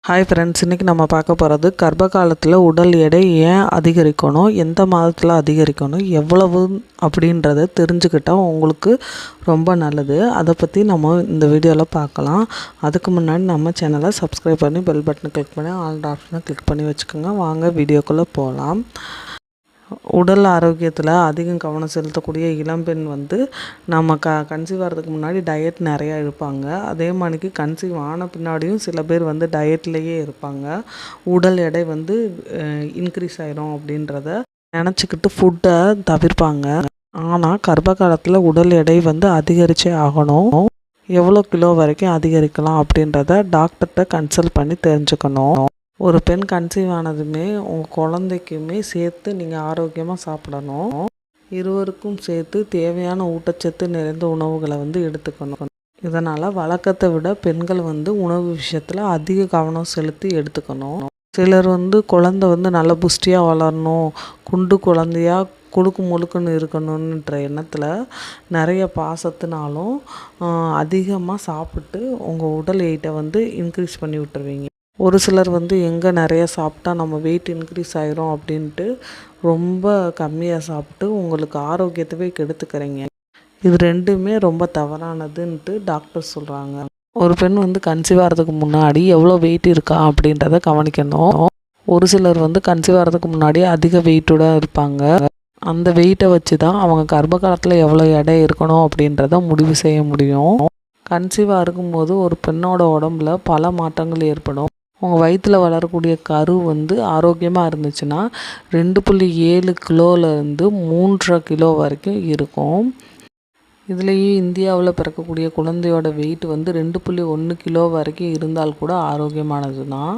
Hi friends, இன்றைக்கி நம்ம பார்க்க போகிறது கர்ப்ப காலத்தில் உடல் எடை ஏன் அதிகரிக்கணும், எந்த மாதத்தில் அதிகரிக்கணும், எவ்வளவு அப்படின்றத தெரிஞ்சுக்கிட்டால் உங்களுக்கு ரொம்ப நல்லது. அதை பற்றி நம்ம இந்த வீடியோவில் பார்க்கலாம். அதுக்கு முன்னாடி நம்ம சேனலை சப்ஸ்கிரைப் பண்ணி பெல் பட்டனை கிளிக் பண்ணி ஆல் ஆப்ஷனை கிளிக் பண்ணி வச்சுக்கோங்க. வாங்க வீடியோக்குள்ளே போகலாம். உடல் ஆரோக்கியத்தில் அதிகம் கவனம் செலுத்தக்கூடிய இளம்பெண் நம்ம கன்சீவ் ஆகிறதுக்கு முன்னாடி டயட் நிறையா இருப்பாங்க. அதே மாதிரிக்கு கன்சீவ் ஆன பின்னாடியும் சில பேர் டயட்லேயே இருப்பாங்க. உடல் எடை இன்க்ரீஸ் ஆயிரும் அப்படின்றத நினச்சிக்கிட்டு ஃபுட்டை தவிர்ப்பாங்க. ஆனால் கர்ப்ப காலத்தில் உடல் எடை அதிகரிச்சே ஆகணும். எவ்வளோ கிலோ வரைக்கும் அதிகரிக்கலாம் அப்படின்றத டாக்டர்கிட்ட கன்சல்ட் பண்ணி தெரிஞ்சுக்கணும். ஒரு பெண் கன்சீவ் ஆனதுமே உங்கள் குழந்தைக்குமே சேர்த்து நீங்கள் ஆரோக்கியமாக சாப்பிடணும். இருவருக்கும் சேர்த்து தேவையான ஊட்டச்சத்து நிறைந்த உணவுகளை எடுத்துக்கணும். இதனால் வழக்கத்தை விட பெண்கள் உணவு விஷயத்தில் அதிக கவனம் செலுத்தி எடுத்துக்கணும். சிலர் குழந்தை நல்ல புஷ்டியாக வளரணும், குண்டு குழந்தையாக குழுக்கு முழுக்குன்னு இருக்கணுன்ற எண்ணத்தில் நிறைய பாசத்தினாலும் அதிகமாக சாப்பிட்டு உங்கள் உடல் வெயிட்டை இன்க்ரீஸ் பண்ணி விட்டுருவீங்க. ஒரு சிலர் எங்கே நிறைய சாப்பிட்டா நம்ம வெயிட் இன்க்ரீஸ் ஆயிரும் அப்படின்ட்டு ரொம்ப கம்மியாக சாப்பிட்டு உங்களுக்கு ஆரோக்கியத்தவே கெடுத்துக்கிறீங்க. இது ரெண்டுமே ரொம்ப தவறானதுன்ட்டு டாக்டர் சொல்கிறாங்க. ஒரு பெண் கன்சீவ் ஆகிறதுக்கு முன்னாடி எவ்வளோ வெயிட் இருக்கா அப்படின்றத கவனிக்கணும். ஒரு சிலர் கன்சீவ் ஆகிறதுக்கு முன்னாடி அதிக வெயிட்டோட இருப்பாங்க. அந்த வெயிட்டை வச்சு தான் அவங்க கர்ப்ப காலத்தில் எவ்வளோ எடை இருக்கணும் அப்படின்றத முடிவு செய்ய முடியும். கன்சீவாக இருக்கும்போது ஒரு பெண்ணோட உடம்புல பல மாற்றங்கள் ஏற்படும். உங்கள் வயிற்றில் வளரக்கூடிய கரு ஆரோக்கியமாக இருந்துச்சுன்னா 2.7 கிலோலேருந்து 3.5 கிலோ வரைக்கும் இருக்கும். இதுலேயே இந்தியாவில் பிறக்கக்கூடிய குழந்தையோட வெயிட் 2.1 கிலோ வரைக்கும் இருந்தால் கூட ஆரோக்கியமானது தான்.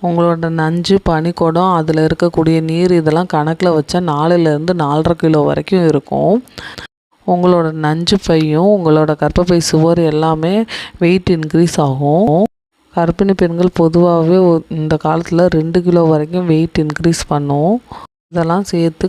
உங்களோட நஞ்சு, பனிக்குடம், அதில் இருக்கக்கூடிய நீர் இதெல்லாம் கணக்கில் வச்சா 4லேருந்து 4.5 கிலோ வரைக்கும் இருக்கும். உங்களோட நஞ்சு பையும் உங்களோட கர்ப்பப்பை சுவர் எல்லாமே வெயிட் இன்க்ரீஸ் ஆகும். கர்ப்பிணி பெண்கள் பொதுவாகவே இந்த காலத்தில் 2 கிலோ வரைக்கும் வெயிட் இன்க்ரீஸ் பண்ணும். இதெல்லாம் சேர்த்து